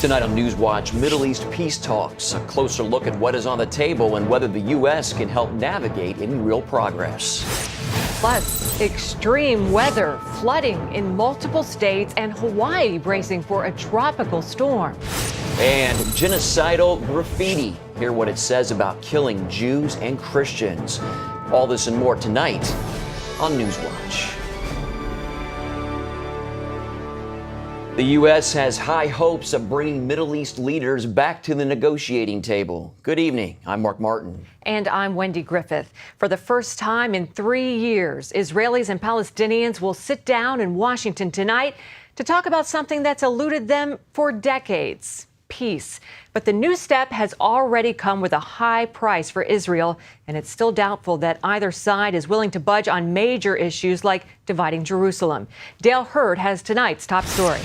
Tonight on NewsWatch, Middle East peace talks. A closer look at what is on the table and whether the U.S. can help navigate any real progress. Plus, extreme weather, flooding in multiple states, and Hawaii bracing for a tropical storm. And genocidal graffiti. Hear what it says about killing Jews and Christians. All this and more tonight on NewsWatch. The U.S. has high hopes of bringing Middle East leaders back to the negotiating table. Good evening. I'm Mark Martin. And I'm Wendy Griffith. For the first time in 3 years, Israelis and Palestinians will sit down in Washington tonight to talk about something that's eluded them for decades: peace. But the new step has already come with a high price for Israel, and it's still doubtful that either side is willing to budge on major issues like dividing Jerusalem. Dale Hurd has tonight's top story.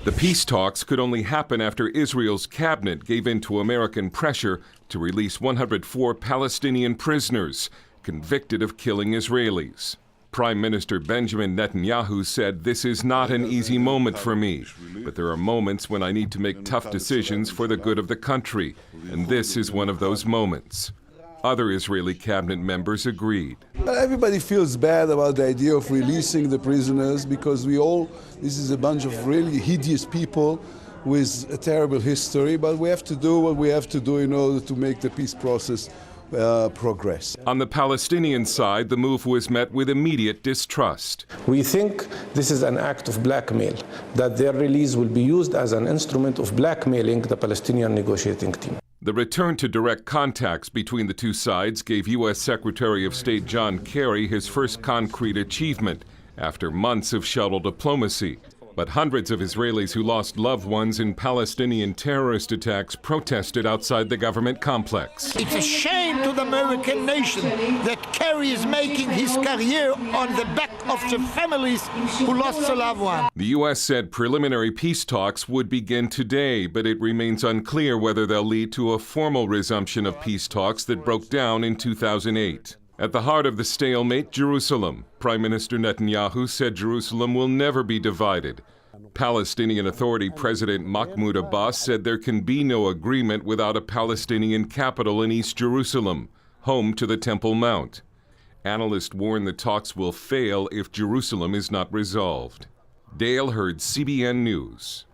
The peace talks could only happen after Israel's cabinet gave in to American pressure to release 104 Palestinian prisoners convicted of killing Israelis. Prime Minister Benjamin Netanyahu said, "This is not an easy moment for me, but there are moments when I need to make tough decisions for the good of the country, and this is one of those moments." Other Israeli cabinet members agreed. Everybody feels bad about the idea of releasing the prisoners because this is a bunch of really hideous people with a terrible history, but we have to do what we have to do in order to make the peace process progress. On the Palestinian side, the move was met with immediate distrust. We think this is an act of blackmail, that their release will be used as an instrument of blackmailing the Palestinian negotiating team. The return to direct contacts between the two sides gave U.S. Secretary of State John Kerry his first concrete achievement after months of shuttle diplomacy. But hundreds of Israelis who lost loved ones in Palestinian terrorist attacks protested outside the government complex. It's a shame to the American nation that Kerry is making his career on the back of the families who lost a loved one. The U.S. said preliminary peace talks would begin today, but it remains unclear whether they'll lead to a formal resumption of peace talks that broke down in 2008. At the heart of the stalemate, Jerusalem. Prime Minister Netanyahu said Jerusalem will never be divided. Palestinian Authority President Mahmoud Abbas said there can be no agreement without a Palestinian capital in East Jerusalem, home to the Temple Mount. Analysts warn the talks will fail if Jerusalem is not resolved. Dale Hurd, CBN News.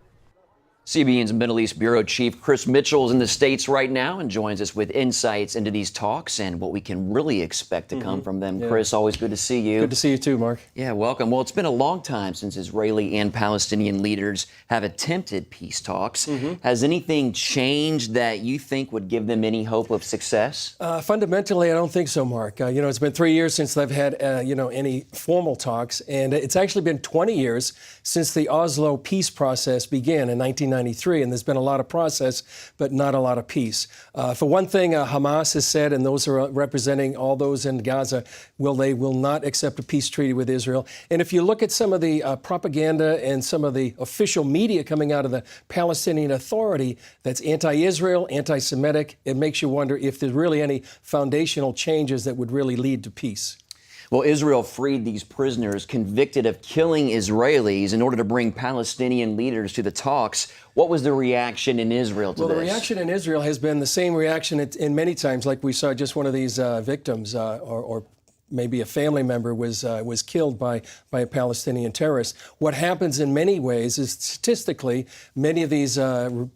CBN's Middle East Bureau Chief Chris Mitchell is in the States right now and joins us with insights into these talks and what we can really expect to come from them. Yeah. Chris, always good to see you. Good to see you too, Mark. Yeah, welcome. Well, it's been a long time since Israeli and Palestinian leaders have attempted peace talks. Has anything changed that you think would give them any hope of success? Fundamentally, I don't think so, Mark. It's been 3 years since they've had, any formal talks, and it's actually been 20 years since the Oslo peace process began in 1993, and there's been a lot of process, but not a lot of peace. For one thing, Hamas has said, and those are representing all those in Gaza, they will not accept a peace treaty with Israel. And if you look at some of the propaganda and some of the official media coming out of the Palestinian Authority that's anti-Israel, anti-Semitic, it makes you wonder if there's really any foundational changes that would really lead to peace. Well, Israel freed these prisoners convicted of killing Israelis in order to bring Palestinian leaders to the talks. What was the reaction in Israel to this? Well, the reaction in Israel has been the same reaction in many times, like we saw just one of these victims or maybe a family member was killed by a Palestinian terrorist. What happens in many ways is statistically, many of these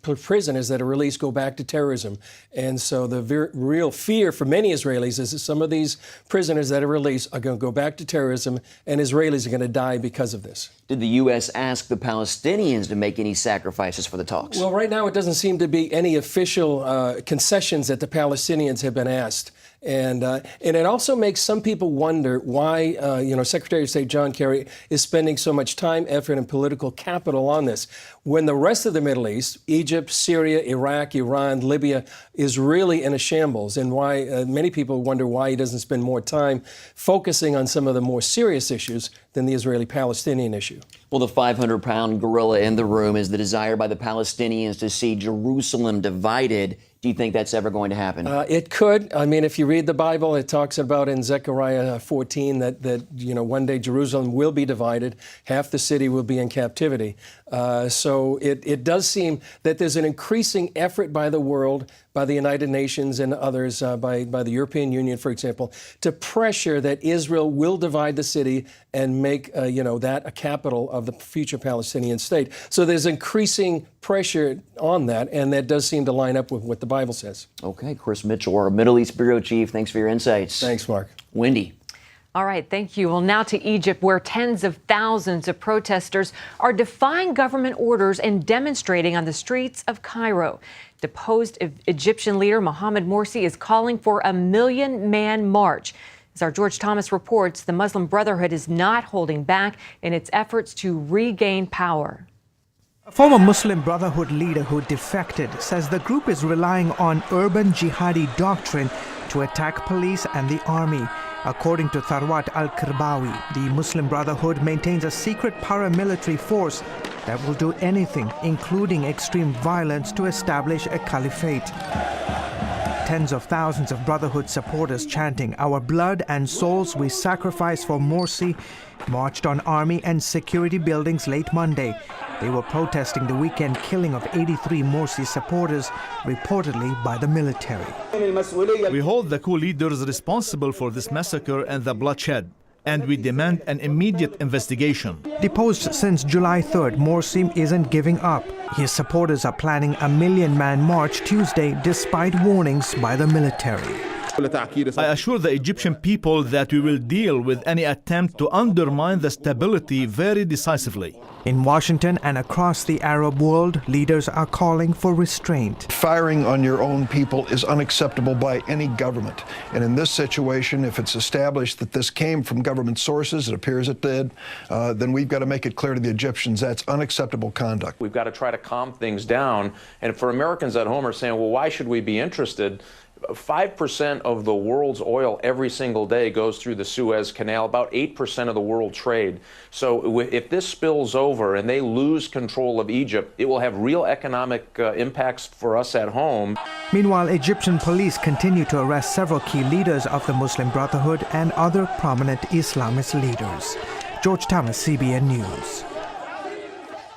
prisoners that are released go back to terrorism. And so the real fear for many Israelis is that some of these prisoners that are released are going to go back to terrorism, and Israelis are going to die because of this. Did the U.S. ask the Palestinians to make any sacrifices for the talks? Well, right now it doesn't seem to be any official concessions that the Palestinians have been asked. And it also makes some people wonder why, Secretary of State John Kerry is spending so much time, effort, and political capital on this, when the rest of the Middle East, Egypt, Syria, Iraq, Iran, Libya, is really in a shambles, and why many people wonder why he doesn't spend more time focusing on some of the more serious issues than the Israeli-Palestinian issue. Well, the 500-pound gorilla in the room is the desire by the Palestinians to see Jerusalem divided. Do you think that's ever going to happen? It could. I mean, if you read the Bible, it talks about in Zechariah 14 that one day Jerusalem will be divided. Half the city will be in captivity. So it does seem that there's an increasing effort by the world, by the United Nations and others, by the European Union, for example, to pressure that Israel will divide the city and make that a capital of the future Palestinian state. So there's increasing pressure on that, and that does seem to line up with what the Bible says. Okay, Chris Mitchell, our Middle East Bureau Chief, thanks for your insights. Thanks, Mark. Wendy. All right, thank you. Well, now to Egypt, where tens of thousands of protesters are defying government orders and demonstrating on the streets of Cairo. Deposed Egyptian leader Mohamed Morsi is calling for a 1 million-man march. As our George Thomas reports, the Muslim Brotherhood is not holding back in its efforts to regain power. A former Muslim Brotherhood leader who defected says the group is relying on urban jihadi doctrine to attack police and the army. According to Tharwat al-Kirbawi, the Muslim Brotherhood maintains a secret paramilitary force that will do anything, including extreme violence, to establish a caliphate. Tens of thousands of Brotherhood supporters chanting, "Our blood and souls we sacrifice for Morsi," marched on army and security buildings late Monday. They were protesting the weekend killing of 83 Morsi supporters, reportedly by the military. We hold the coup leaders responsible for this massacre and the bloodshed, and we demand an immediate investigation. Deposed since July 3rd, Morsi isn't giving up. His supporters are planning a 1 million-man march Tuesday despite warnings by the military. I assure the Egyptian people that we will deal with any attempt to undermine the stability very decisively. In Washington and across the Arab world, leaders are calling for restraint. Firing on your own people is unacceptable by any government. And in this situation, if it's established that this came from government sources, it appears it did, then we've got to make it clear to the Egyptians that's unacceptable conduct. We've got to try to calm things down. And for Americans at home are saying, well, why should we be interested? 5% of the world's oil every single day goes through the Suez Canal, about 8% of the world trade. So if this spills over and they lose control of Egypt, it will have real economic impacts for us at home. Meanwhile, Egyptian police continue to arrest several key leaders of the Muslim Brotherhood and other prominent Islamist leaders. George Thomas, CBN News.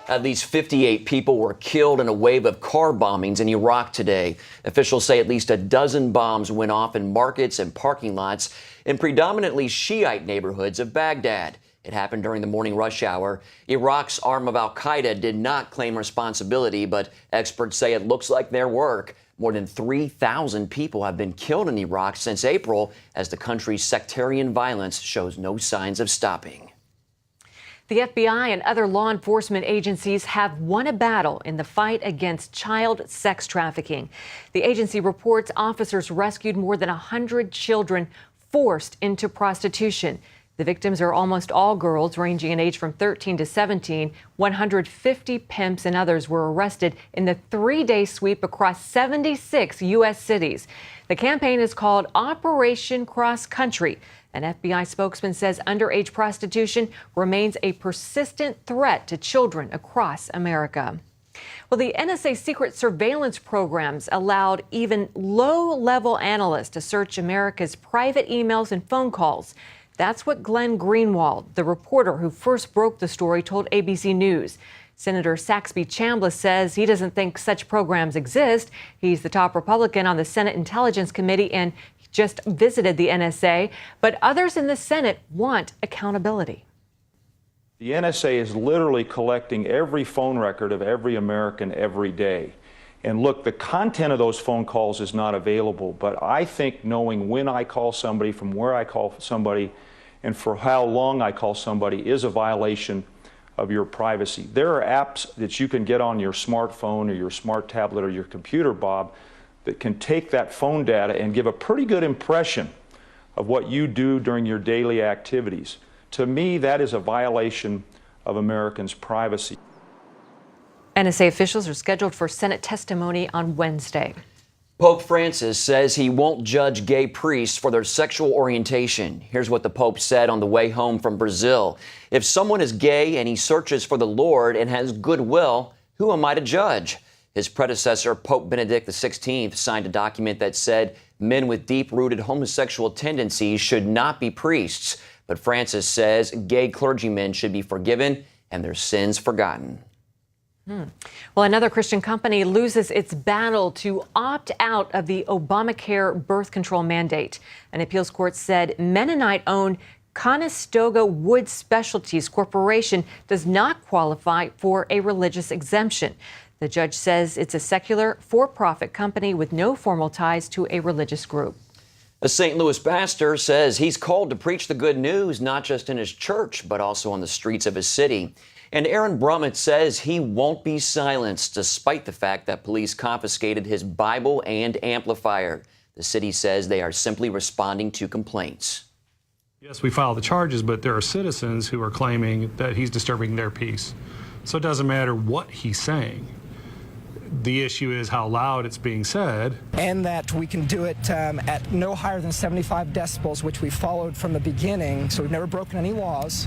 At least 58 people were killed in a wave of car bombings in Iraq today. Officials say at least a dozen bombs went off in markets and parking lots in predominantly Shiite neighborhoods of Baghdad. It happened during the morning rush hour. Iraq's arm of al-Qaeda did not claim responsibility, but experts say it looks like their work. More than 3,000 people have been killed in Iraq since April as the country's sectarian violence shows no signs of stopping. The FBI and other law enforcement agencies have won a battle in the fight against child sex trafficking. The agency reports officers rescued more than 100 children forced into prostitution. The victims are almost all girls, ranging in age from 13 to 17. 150 pimps and others were arrested in the 3-day sweep across 76 U.S. cities. The campaign is called Operation Cross Country. An FBI spokesman says underage prostitution remains a persistent threat to children across America. Well, the NSA secret surveillance programs allowed even low-level analysts to search America's private emails and phone calls. That's what Glenn Greenwald, the reporter who first broke the story, told ABC News. Senator Saxby Chambliss says he doesn't think such programs exist. He's the top Republican on the Senate Intelligence Committee and just visited the NSA, but others in the Senate want accountability. The NSA is literally collecting every phone record of every American every day. And look, the content of those phone calls is not available, but I think knowing when I call somebody, from where I call somebody, and for how long I call somebody is a violation of your privacy. There are apps that you can get on your smartphone or your smart tablet or your computer, Bob, that can take that phone data and give a pretty good impression of what you do during your daily activities. To me, that is a violation of Americans' privacy. NSA officials are scheduled for Senate testimony on Wednesday. Pope Francis says he won't judge gay priests for their sexual orientation. Here's what the Pope said on the way home from Brazil. If someone is gay and he searches for the Lord and has goodwill, who am I to judge? His predecessor, Pope Benedict XVI, signed a document that said men with deep-rooted homosexual tendencies should not be priests. But Francis says gay clergymen should be forgiven and their sins forgotten. Well, another Christian company loses its battle to opt out of the Obamacare birth control mandate. An appeals court said Mennonite-owned Conestoga Wood Specialties Corporation does not qualify for a religious exemption. The judge says it's a secular, for-profit company with no formal ties to a religious group. A St. Louis pastor says he's called to preach the good news, not just in his church, but also on the streets of his city. And Aaron Brummett says he won't be silenced, despite the fact that police confiscated his Bible and amplifier. The city says they are simply responding to complaints. Yes, we filed the charges, but there are citizens who are claiming that he's disturbing their peace. So it doesn't matter what he's saying. The issue is how loud it's being said. And that we can do it at no higher than 75 decibels, which we followed from the beginning. So we've never broken any laws.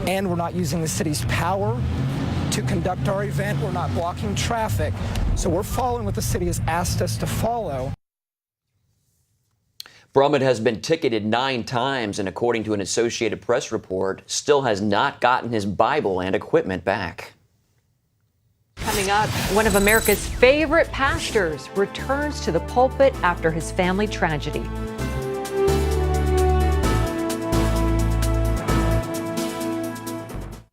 And we're not using the city's power to conduct our event. We're not blocking traffic. So we're following what the city has asked us to follow. Brummett has been ticketed 9 times and, according to an Associated Press report, still has not gotten his Bible and equipment back. Coming up, one of America's favorite pastors returns to the pulpit after his family tragedy.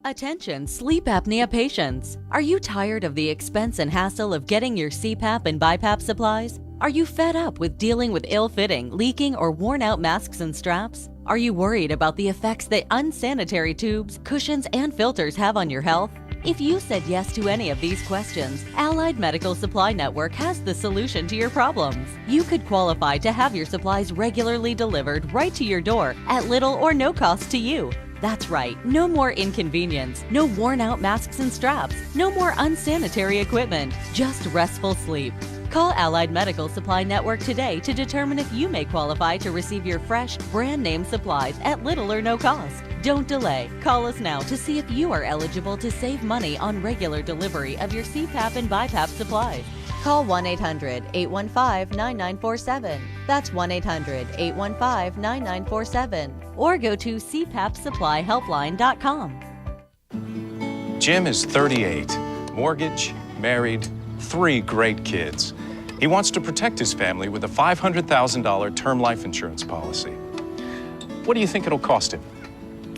Attention, sleep apnea patients. Are you tired of the expense and hassle of getting your CPAP and BiPAP supplies? Are you fed up with dealing with ill-fitting, leaking, or worn-out masks and straps? Are you worried about the effects that unsanitary tubes, cushions, and filters have on your health? If you said yes to any of these questions, Allied Medical Supply Network has the solution to your problems. You could qualify to have your supplies regularly delivered right to your door at little or no cost to you. That's right, no more inconvenience, no worn-out masks and straps, no more unsanitary equipment, just restful sleep. Call Allied Medical Supply Network today to determine if you may qualify to receive your fresh, brand-name supplies at little or no cost. Don't delay. Call us now to see if you are eligible to save money on regular delivery of your CPAP and BiPAP supplies. Call 1-800-815-9947. That's 1-800-815-9947. Or go to cpapsupplyhelpline.com. Jim is 38, mortgage, married, 3 great kids. He wants to protect his family with a $500,000 term life insurance policy. What do you think it'll cost him?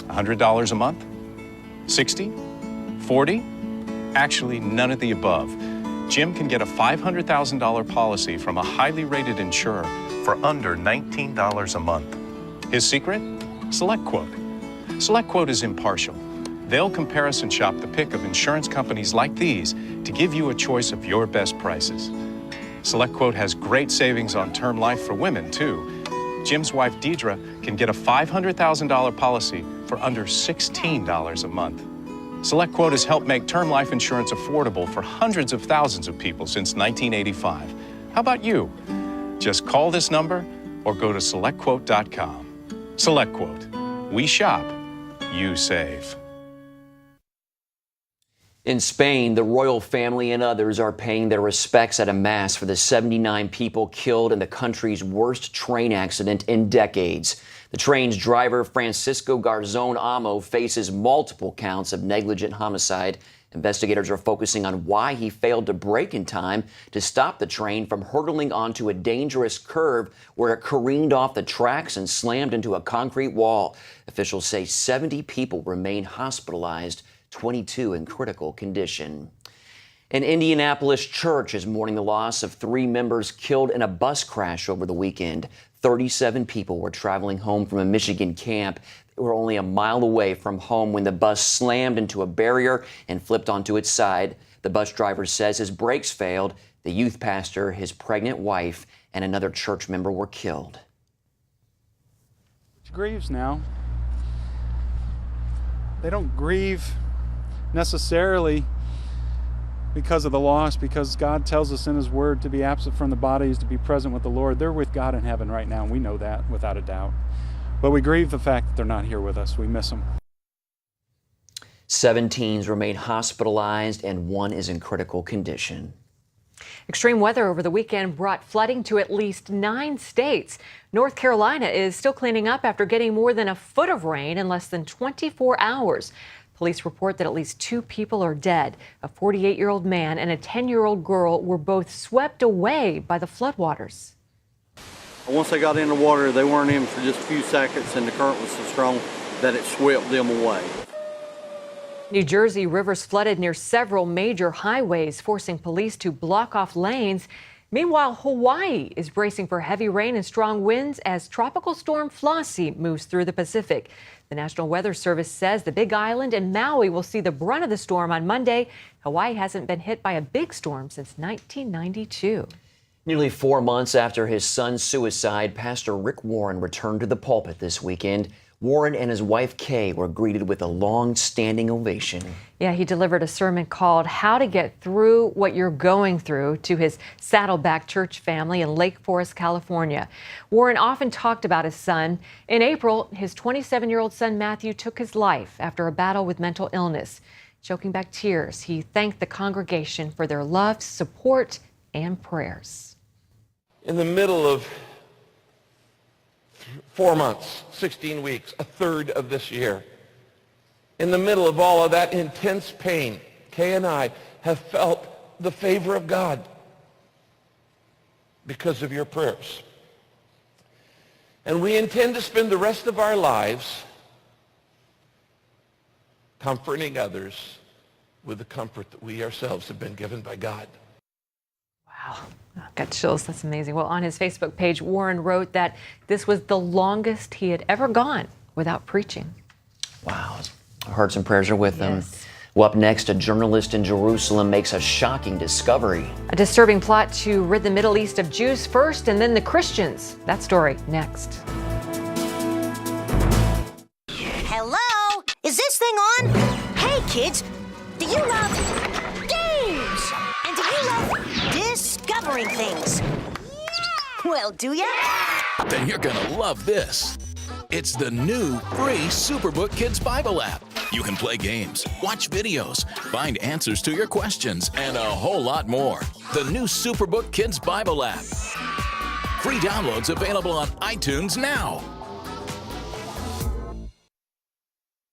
$100 a month? 60? 40? Actually, none of the above. Jim can get a $500,000 policy from a highly rated insurer for under $19 a month. His secret? SelectQuote. SelectQuote is impartial. They'll comparison shop the pick of insurance companies like these to give you a choice of your best prices. SelectQuote has great savings on term life for women, too. Jim's wife, Deidre, can get a $500,000 policy for under $16 a month. SelectQuote has helped make term life insurance affordable for hundreds of thousands of people since 1985. How about you? Just call this number or go to SelectQuote.com. SelectQuote. We shop, you save. In Spain, the royal family and others are paying their respects at a mass for the 79 people killed in the country's worst train accident in decades. The train's driver, Francisco Garzón Amo, faces multiple counts of negligent homicide. Investigators are focusing on why he failed to brake in time to stop the train from hurtling onto a dangerous curve where it careened off the tracks and slammed into a concrete wall. Officials say 70 people remain hospitalized, 22 in critical condition. An Indianapolis church is mourning the loss of 3 members killed in a bus crash over the weekend. 37 people were traveling home from a Michigan camp. They were only a mile away from home when the bus slammed into a barrier and flipped onto its side. The bus driver says his brakes failed. The youth pastor, his pregnant wife, and another church member were killed. Grieves now. They don't grieve necessarily because of the loss, because God tells us in His Word to be absent from the body is to be present with the Lord. They're with God in heaven right now, and we know that without a doubt. But we grieve the fact that they're not here with us. We miss them. 7 teens remain hospitalized, and 1 is in critical condition. Extreme weather over the weekend brought flooding to at least 9 states. North Carolina is still cleaning up after getting more than a foot of rain in less than 24 hours. Police report that at least 2 people are dead. A 48-year-old man and a 10-year-old girl were both swept away by the floodwaters. Once they got in the water, they weren't in for just a few seconds, and the current was so strong that it swept them away. New Jersey rivers flooded near several major highways, forcing police to block off lanes. Meanwhile, Hawaii is bracing for heavy rain and strong winds as Tropical Storm Flossie moves through the Pacific. The National Weather Service says the Big Island and Maui will see the brunt of the storm on Monday. Hawaii hasn't been hit by a big storm since 1992. Nearly 4 months after his son's suicide, Pastor Rick Warren returned to the pulpit this weekend. Warren and his wife, Kay, were greeted with a long-standing ovation. Yeah, he delivered a sermon called How to Get Through What You're Going Through to his Saddleback church family in Lake Forest, California. Warren often talked about his son. In April, his 27-year-old son, Matthew, took his life after a battle with mental illness. Choking back tears, he thanked the congregation for their love, support, and prayers. In the middle of 4 months, 16 weeks, a third of this year, in the middle of all of that intense pain, Kay and I have felt the favor of God because of your prayers. And we intend to spend the rest of our lives comforting others with the comfort that we ourselves have been given by God. Wow. Got chills. That's amazing. Well, on his Facebook page, Warren wrote that this was the longest he had ever gone without preaching. Wow. Our hearts and prayers are with them. Well, up next, a journalist in Jerusalem makes a shocking discovery. A disturbing plot to rid the Middle East of Jews first and then the Christians. That story next. Hello? Is this thing on? Hey, kids, do you love games? And do you love discovering things? Well, do ya? Then you're gonna love this. It's the new free Superbook Kids Bible app. You can play games, watch videos, find answers to your questions, and a whole lot more. The new Superbook Kids Bible app. Free downloads available on iTunes now.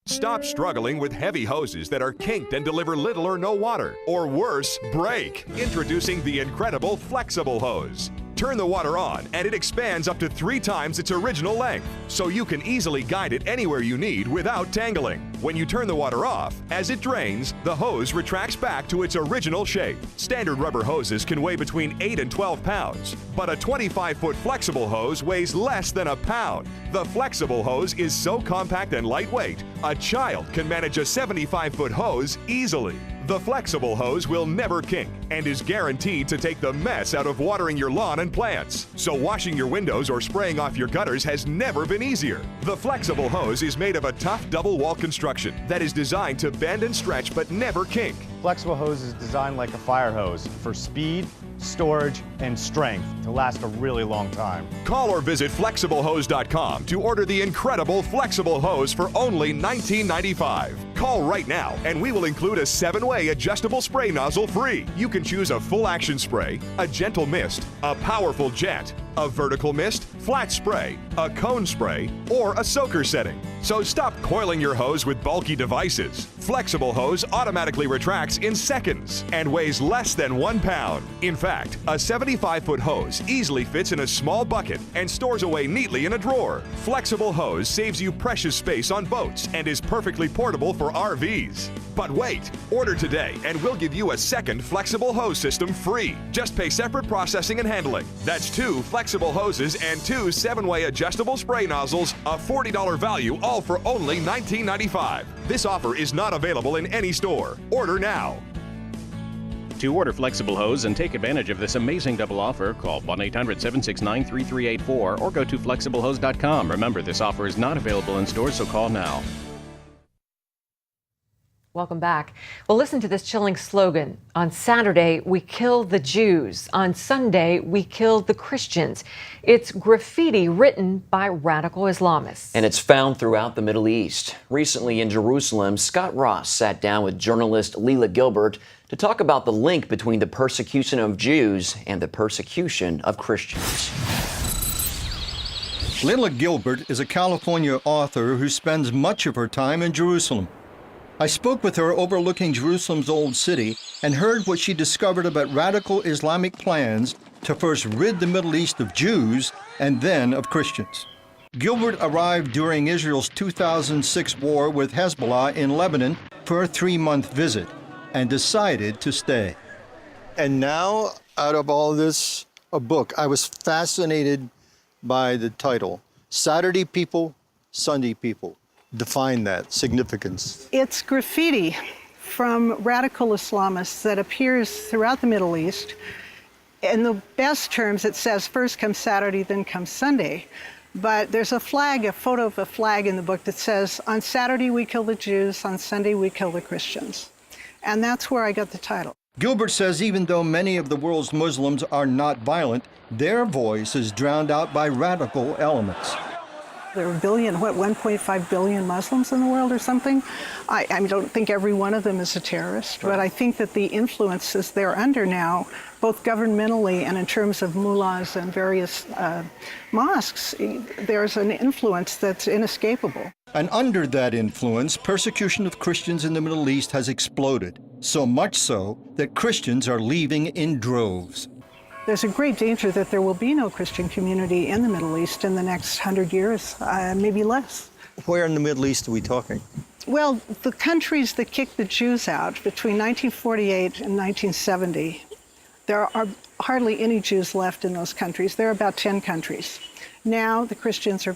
Stop struggling with heavy hoses that are kinked and deliver little or no water, or worse, break. Introducing the incredible Flexible Hose. Turn the water on and it expands up to 3 times its original length, so you can easily guide it anywhere you need without tangling. When you turn the water off, as it drains, the hose retracts back to its original shape. Standard rubber hoses can weigh between 8 and 12 pounds, but a 25-foot flexible hose weighs less than a pound. The Flexible Hose is so compact and lightweight, a child can manage a 75-foot hose easily. The Flexible Hose will never kink and is guaranteed to take the mess out of watering your lawn and plants. So washing your windows or spraying off your gutters has never been easier. The Flexible Hose is made of a tough double wall construction that is designed to bend and stretch but never kink. Flexible Hose is designed like a fire hose for speed, storage, and strength to last a really long time. Call or visit FlexibleHose.com to order the incredible Flexible Hose for only $19.95. Call right now and we will include a 7-way adjustable spray nozzle free. You can choose a full action spray, a gentle mist, a powerful jet, a vertical mist, flat spray, a cone spray, or a soaker setting. So stop coiling your hose with bulky devices. Flexible Hose automatically retracts in seconds and weighs less than 1 pound. In fact, a 75-foot hose easily fits in a small bucket and stores away neatly in a drawer. Flexible Hose saves you precious space on boats and is perfectly portable for RVs. But wait, order today and we'll give you a second Flexible Hose system free. Just pay separate processing and handling. That's 2 Flexible Hoses and 2 7-way adjustable spray nozzles, a $40 value, all for only $19.95. This offer is not available in any store. Order now. To order Flexible Hose and take advantage of this amazing double offer, call 1-800-769-3384 or go to flexiblehose.com. Remember, this offer is not available in stores, so call now. Welcome back. Well, listen to this chilling slogan. On Saturday, we killed the Jews. On Sunday, we killed the Christians. It's graffiti written by radical Islamists. And it's found throughout the Middle East. Recently in Jerusalem, Scott Ross sat down with journalist Lela Gilbert to talk about the link between the persecution of Jews and the persecution of Christians. Lela Gilbert is a California author who spends much of her time in Jerusalem. I spoke with her overlooking Jerusalem's old city and heard what she discovered about radical Islamic plans to first rid the Middle East of Jews and then of Christians. Gilbert arrived during Israel's 2006 war with Hezbollah in Lebanon for a 3-month visit and decided to stay. And now, out of all this, a book. I was fascinated by the title, Saturday People, Sunday People. Define that significance. It's graffiti from radical Islamists that appears throughout the Middle East. In the best terms, it says first comes Saturday, then comes Sunday. But there's a flag, a photo of a flag in the book that says, on Saturday we kill the Jews, on Sunday we kill the Christians. And that's where I got the title. Gilbert says even though many of the world's Muslims are not violent, their voice is drowned out by radical elements. There are 1.5 billion Muslims in the world or something. I don't think every one of them is a terrorist, but I think that the influences they're under now, both governmentally and in terms of mullahs and various mosques, there's an influence that's inescapable. And under that influence, persecution of Christians in the Middle East has exploded, so much so that Christians are leaving in droves. There's a great danger that there will be no Christian community in the Middle East in the next 100 years, maybe less. Where in the Middle East are we talking? Well, the countries that kicked the Jews out between 1948 and 1970, there are hardly any Jews left in those countries. There are about 10 countries. Now the Christians are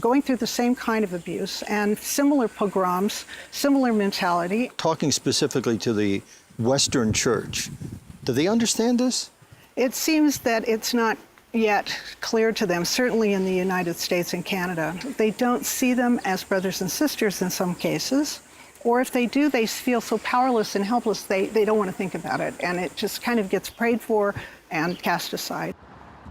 going through the same kind of abuse and similar pogroms, similar mentality. Talking specifically to the Western Church, do they understand this? It seems that it's not yet clear to them, certainly in the United States and Canada. They don't see them as brothers and sisters in some cases, or if they do, they feel so powerless and helpless they don't want to think about it, and it just kind of gets prayed for and cast aside.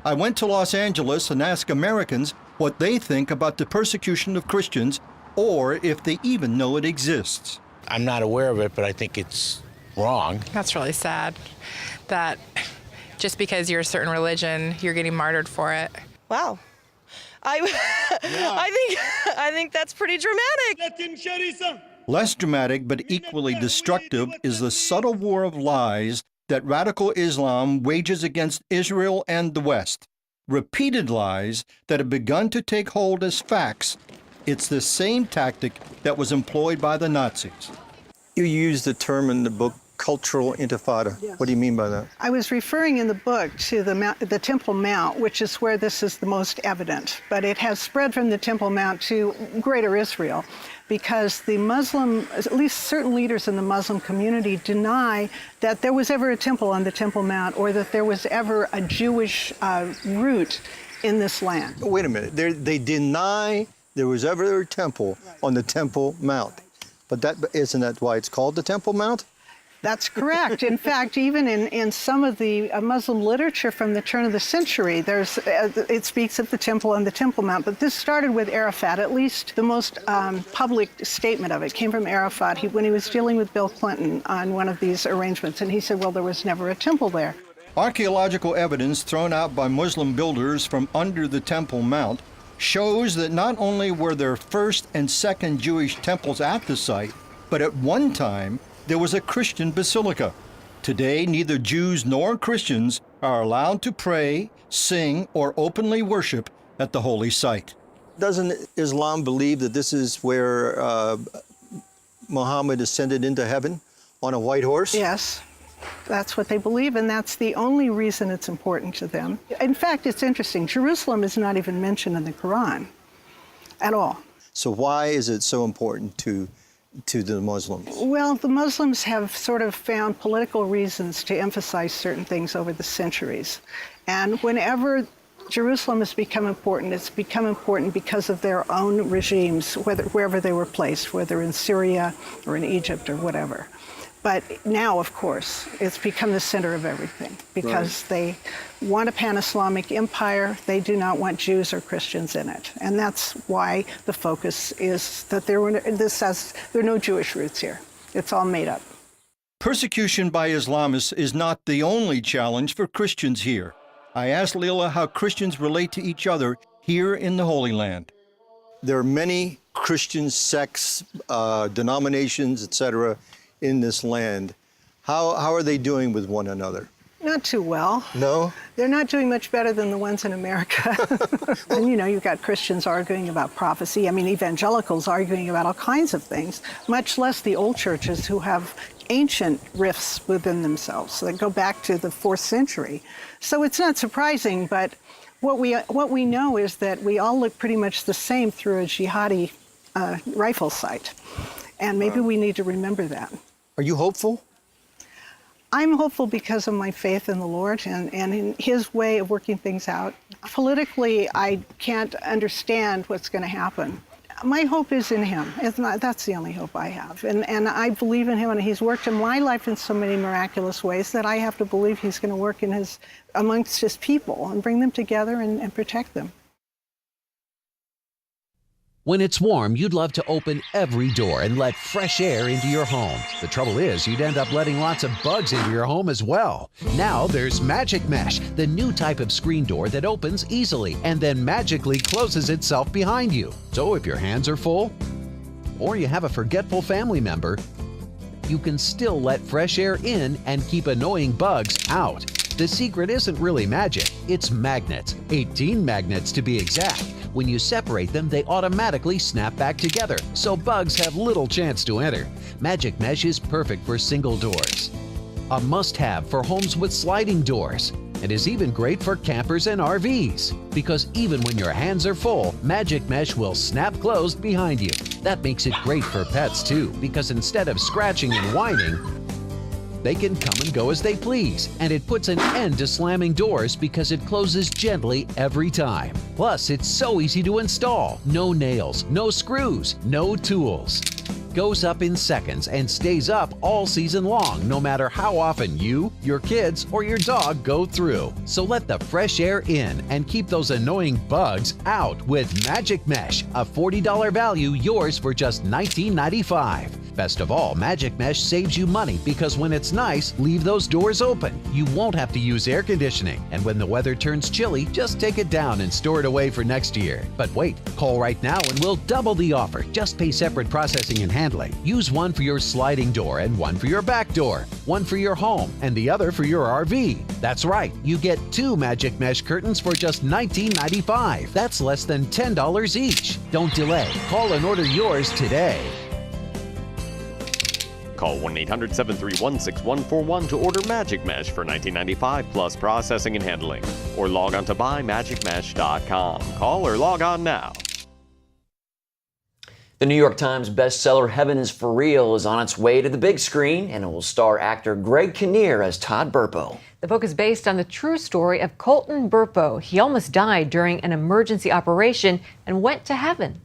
I went to Los Angeles and asked Americans what they think about the persecution of Christians, or if they even know it exists. I'm not aware of it, but I think it's wrong. That's really sad that just because you're a certain religion, you're getting martyred for it. Wow. I think that's pretty dramatic. Less dramatic but equally destructive is the subtle war of lies that radical Islam wages against Israel and the West. Repeated lies that have begun to take hold as facts. It's the same tactic that was employed by the Nazis. You use the term in the book, cultural intifada. Yes. What do you mean by that? I was referring in the book to the Temple Mount, which is where this is the most evident. But it has spread from the Temple Mount to greater Israel because the Muslim, at least certain leaders in the Muslim community, deny that there was ever a temple on the Temple Mount or that there was ever a Jewish root in this land. Wait a minute. They deny there was ever a temple on the Temple Mount. But isn't that why it's called the Temple Mount? That's correct. In fact, even in some of the Muslim literature from the turn of the century, it speaks of the temple on the Temple Mount. But this started with Arafat. At least the most public statement of it came from Arafat when he was dealing with Bill Clinton on one of these arrangements. And he said, well, there was never a temple there. Archaeological evidence thrown out by Muslim builders from under the Temple Mount shows that not only were there first and second Jewish temples at the site, but at one time, there was a Christian basilica. Today, neither Jews nor Christians are allowed to pray, sing, or openly worship at the holy site. Doesn't Islam believe that this is where Muhammad ascended into heaven on a white horse? Yes, that's what they believe, and that's the only reason it's important to them. In fact, it's interesting. Jerusalem is not even mentioned in the Quran at all. So why is it so important to the Muslims? Well, the Muslims have sort of found political reasons to emphasize certain things over the centuries. And whenever Jerusalem has become important. It's become important because of their own regimes, wherever they were placed, whether in Syria or in Egypt or whatever. But now, of course, it's become the center of everything because they want a pan-Islamic empire. They do not want Jews or Christians in it. And that's why the focus is that there are no Jewish roots here. It's all made up. Persecution by Islamists is not the only challenge for Christians here. I asked Lela how Christians relate to each other here in the Holy Land. There are many Christian sects, denominations, etc., in this land. How are they doing with one another? Not too well. No? They're not doing much better than the ones in America. And you know, you've got Christians arguing about prophecy. I mean, evangelicals arguing about all kinds of things, much less the old churches who have ancient rifts within themselves that go back to the 4th century. So it's not surprising, but what we know is that we all look pretty much the same through a jihadi rifle sight. And maybe we need to remember that. Are you hopeful? I'm hopeful because of my faith in the Lord and in His way of working things out. Politically, I can't understand what's going to happen. My hope is in Him. That's the only hope I have. And I believe in Him, and He's worked in my life in so many miraculous ways that I have to believe He's going to work amongst His people and bring them together and protect them. When it's warm, you'd love to open every door and let fresh air into your home. The trouble is, you'd end up letting lots of bugs into your home as well. Now there's Magic Mesh, the new type of screen door that opens easily and then magically closes itself behind you. So if your hands are full, or you have a forgetful family member, you can still let fresh air in and keep annoying bugs out. The secret isn't really magic, it's magnets. 18 magnets to be exact. When you separate them, they automatically snap back together, so bugs have little chance to enter. Magic Mesh is perfect for single doors. A must-have for homes with sliding doors. It is even great for campers and RVs, because even when your hands are full, Magic Mesh will snap closed behind you. That makes it great for pets too, because instead of scratching and whining, they can come and go as they please, and it puts an end to slamming doors because it closes gently every time. Plus, it's so easy to install. No nails, no screws, no tools. Goes up in seconds and stays up all season long, no matter how often you, your kids, or your dog go through. So let the fresh air in and keep those annoying bugs out with Magic Mesh, a $40 value, yours for just $19.95. Best of all, Magic Mesh saves you money because when it's nice, leave those doors open. You won't have to use air conditioning. And when the weather turns chilly, just take it down and store it away for next year. But wait, call right now and we'll double the offer. Just pay separate processing and handling. Use one for your sliding door and one for your back door. One for your home and the other for your RV. That's right, you get 2 Magic Mesh curtains for just $19.95. That's less than $10 each. Don't delay. Call and order yours today. Call 1-800-731-6141 to order Magic Mesh for $19.95 plus processing and handling. Or log on to buymagicmesh.com. Call or log on now. The New York Times bestseller Heaven is for Real is on its way to the big screen, and it will star actor Greg Kinnear as Todd Burpo. The book is based on the true story of Colton Burpo. He almost died during an emergency operation and went to heaven.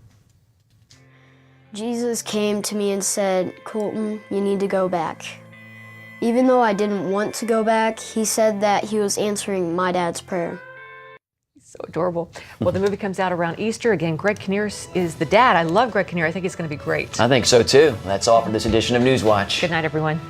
Jesus came to me and said, "Colton, you need to go back." Even though I didn't want to go back, he said that he was answering my dad's prayer. So adorable. Well, the movie comes out around Easter. Again, Greg Kinnear is the dad. I love Greg Kinnear. I think he's going to be great. I think so too. That's all for this edition of Newswatch. Good night, everyone.